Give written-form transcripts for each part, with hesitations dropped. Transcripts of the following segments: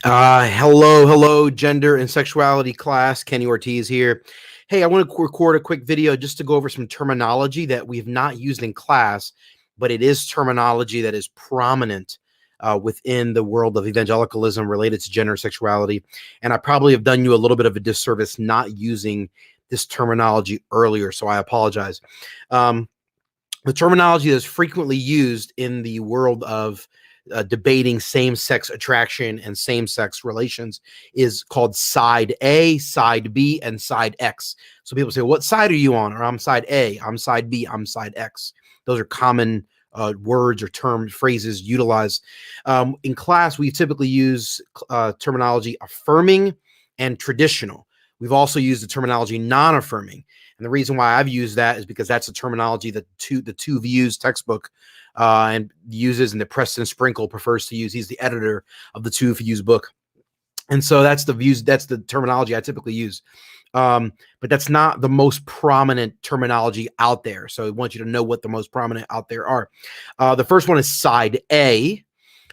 Hello, gender and sexuality class. Kenny Ortiz here. Hey, I want to record a quick video just to go over some terminology that we've not used in class, but it is terminology that is prominent within the world of evangelicalism related to gender and sexuality. And I probably have done you a little bit of a disservice not using this terminology earlier, so I apologize. The terminology that is frequently used in the world of debating same-sex attraction and same-sex relations is called side A, side B, and side X. So people say, what side are you on? Or I'm side A, I'm side B, I'm side X. Those are common words or terms, phrases utilized. In class, we typically use terminology affirming and traditional. We've also used the terminology non-affirming. And the reason why I've used that is because that's a terminology that the Two Views textbook and uses, and that Preston Sprinkle prefers to use. He's the editor of the Two Views book. And so that's the terminology I typically use. But that's not the most prominent terminology out there. So I want you to know what the most prominent out there are. The first one is side A.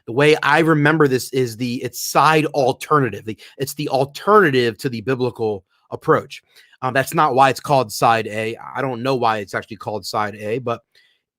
The way I remember this is it's side alternative. It's the alternative to the biblical approach. That's not why it's called side A. I don't know why it's actually called side A, but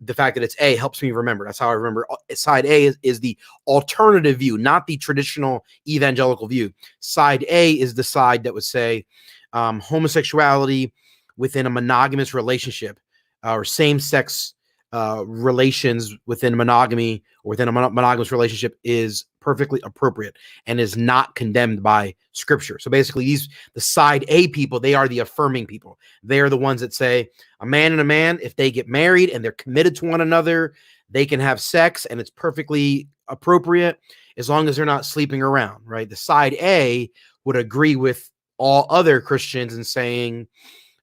the fact that it's A helps me remember. That's how I remember. Side A is the alternative view, not the traditional evangelical view. Side A is the side that would say homosexuality within a monogamous relationship or same-sex relations within monogamy or within a monogamous relationship is perfectly appropriate and is not condemned by scripture. So basically the side A people, they are the affirming people. They are the ones that say a man and a man, if they get married and they're committed to one another, they can have sex and it's perfectly appropriate as long as they're not sleeping around, right? The side A would agree with all other Christians and saying,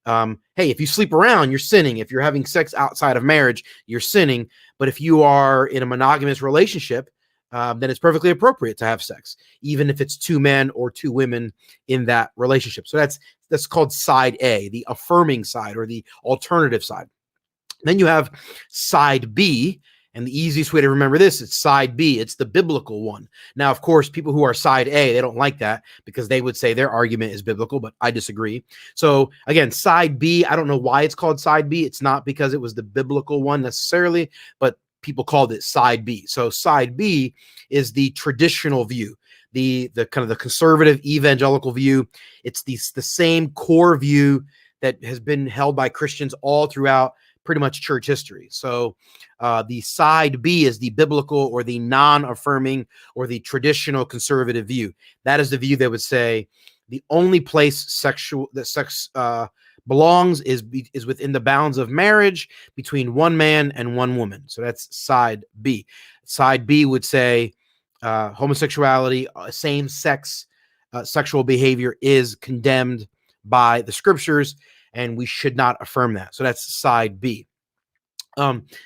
hey, if you sleep around, you're sinning. If you're having sex outside of marriage, you're sinning. But if you are in a monogamous relationship, then it's perfectly appropriate to have sex, even if it's two men or two women in that relationship. So that's called side A, the affirming side or the alternative side. Then you have side B. And the easiest way to remember this, it's side B. It's the biblical one. Now, of course, people who are side A, they don't like that because they would say their argument is biblical, but I disagree. So again, side B, I don't know why it's called side B. It's not because it was the biblical one necessarily, but people called it side B. So side B is the traditional view, the kind of the conservative evangelical view. It's the same core view that has been held by Christians all throughout pretty much church history. So the side B is the biblical or the non-affirming or the traditional conservative view. That is the view that would say the only place sex belongs is within the bounds of marriage between one man and one woman. So that's side B. Side B would say homosexuality, same-sex sexual behavior is condemned by the scriptures, and we should not affirm that. So that's side B.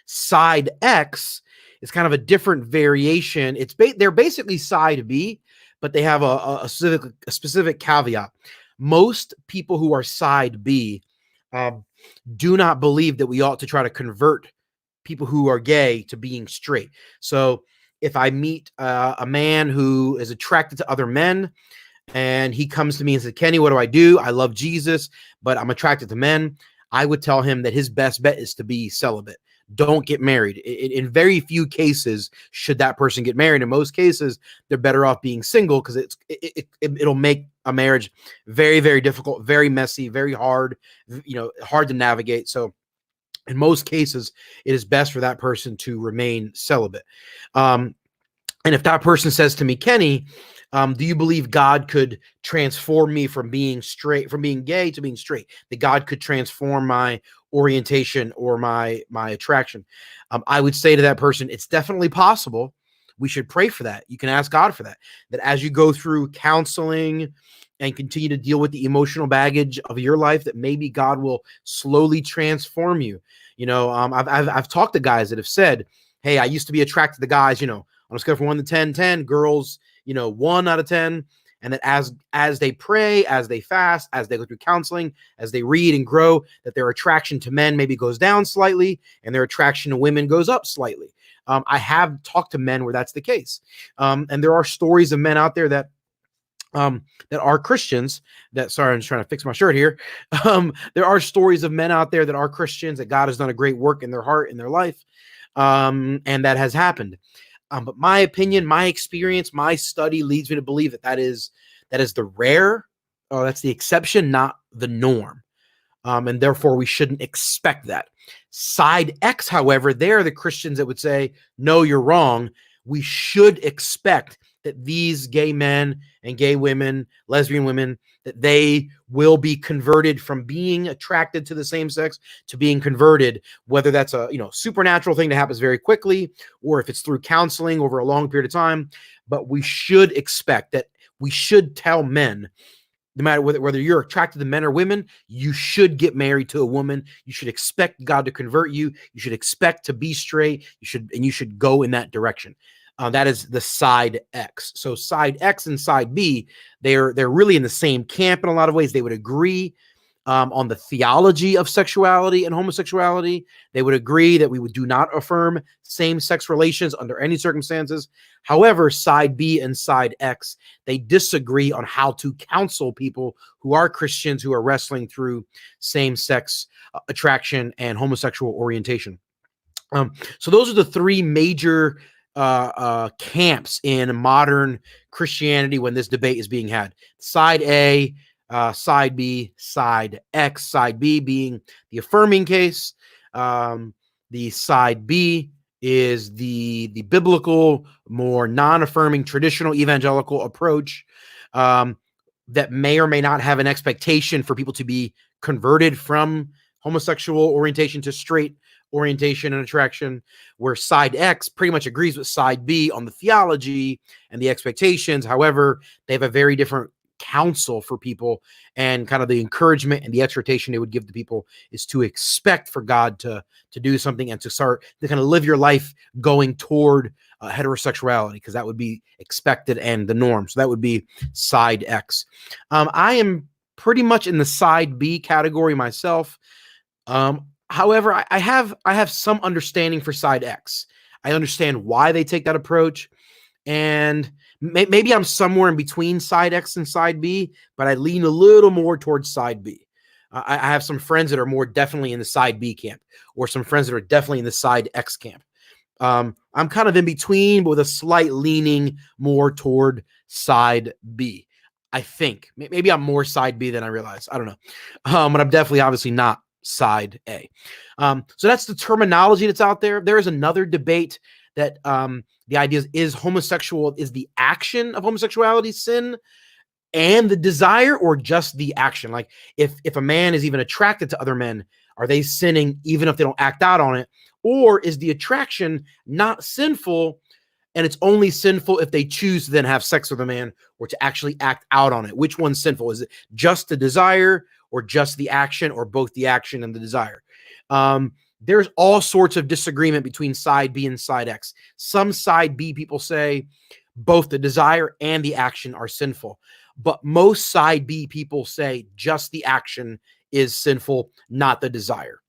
Side X is kind of a different variation. They're basically side B, but they have a specific caveat. Most people who are side B do not believe that we ought to try to convert people who are gay to being straight. So if I meet a man who is attracted to other men, and he comes to me and says, Kenny, what do I do? I love Jesus, but I'm attracted to men. I would tell him that his best bet is to be celibate. Don't get married. In very few cases should that person get married. In most cases, they're better off being single because it'll make a marriage very, very difficult, very messy, very hard, hard to navigate. So in most cases, it is best for that person to remain celibate. And if that person says to me, Kenny, do you believe God could transform me from being gay to being straight? That God could transform my orientation or my attraction? I would say to that person, it's definitely possible. We should pray for that. You can ask God for that. That as you go through counseling and continue to deal with the emotional baggage of your life, that maybe God will slowly transform you. I've talked to guys that have said, hey, I used to be attracted to guys, on a scale from 1 to 10, 10, girls, 1 out of 10. And that as they pray, as they fast, as they go through counseling, as they read and grow, that their attraction to men maybe goes down slightly and their attraction to women goes up slightly. I have talked to men where that's the case. And there are stories of men out there that that are Christians that, sorry, I'm just trying to fix my shirt here. There are stories of men out there that are Christians, that God has done a great work in their heart, in their life. And that has happened. But my opinion, my experience, my study leads me to believe that that is the rare, that's the exception, not the norm. And therefore we shouldn't expect that. Side X, however, they're the Christians that would say, no, you're wrong. We should expect that these gay men and gay women, lesbian women, that they will be converted from being attracted to the same sex to being converted, whether that's a supernatural thing that happens very quickly, or if it's through counseling over a long period of time. But we should expect that. We should tell men, no matter whether you're attracted to men or women, you should get married to a woman. You should expect God to convert you. You should expect to be straight. You should go in that direction. That is the side X. So side X and side B, they're really in the same camp in a lot of ways. They would agree on the theology of sexuality and homosexuality. They would agree that we do not affirm same-sex relations under any circumstances. However, side B and side X, they disagree on how to counsel people who are Christians who are wrestling through same-sex attraction and homosexual orientation. So those are the three major camps in modern Christianity when this debate is being had. Side A, side B, side X. Side B being the affirming case. The side B is the biblical, more non-affirming, traditional evangelical approach that may or may not have an expectation for people to be converted from homosexual orientation to straight orientation and attraction, where side X pretty much agrees with side B on the theology and the expectations. However, they have a very different counsel for people, and kind of the encouragement and the exhortation they would give to people is to expect for God to do something and to start to kind of live your life going toward heterosexuality, because that would be expected and the norm. So that would be side X. I am pretty much in the side B category myself. However, I have some understanding for side X. I understand why they take that approach, and maybe I'm somewhere in between side X and side B, but I lean a little more towards side B. I have some friends that are more definitely in the side B camp, or some friends that are definitely in the side X camp. I'm kind of in between, but with a slight leaning more toward side B. I think maybe I'm more side B than I realize. I don't know. But I'm definitely obviously not side A. So that's the terminology that's out there. There is another debate that the idea is the action of homosexuality sin and the desire, or just the action? Like if a man is even attracted to other men, are they sinning even if they don't act out on it? Or is the attraction not sinful, and it's only sinful if they choose to then have sex with a man or to actually act out on it? Which one's sinful? Is it just the desire, or just the action, or both the action and the desire? There's all sorts of disagreement between side B and side X. Some side B people say both the desire and the action are sinful, but most side B people say just the action is sinful, not the desire.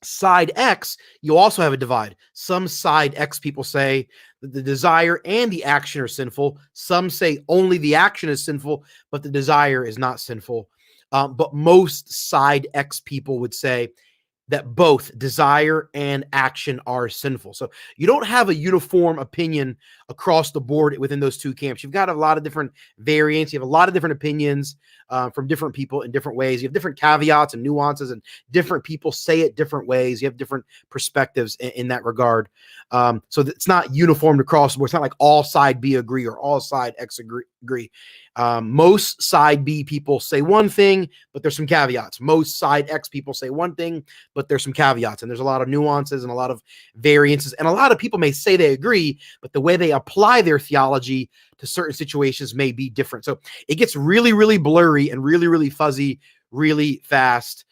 Side X, you also have a divide. Some side X people say that the desire and the action are sinful. Some say only the action is sinful, but the desire is not sinful. But most side X people would say that both desire and action are sinful. So you don't have a uniform opinion across the board within those two camps. You've got a lot of different variants. You have a lot of different opinions from different people in different ways. You have different caveats and nuances, and different people say it different ways. You have different perspectives in that regard. So it's not uniform across the board. It's not like all side B agree or all side X agree. Most side B people say one thing, but there's some caveats. Most side X people say one thing, but there's some caveats, and there's a lot of nuances and a lot of variances. And a lot of people may say they agree, but the way they apply their theology to certain situations may be different. So it gets really, really blurry and really, really fuzzy really fast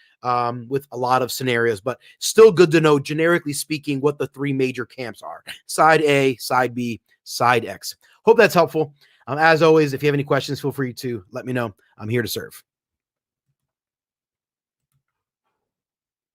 with a lot of scenarios, but still good to know, generically speaking, what the three major camps are: side A, side B, side X. Hope that's helpful. As always, if you have any questions, feel free to let me know. I'm here to serve.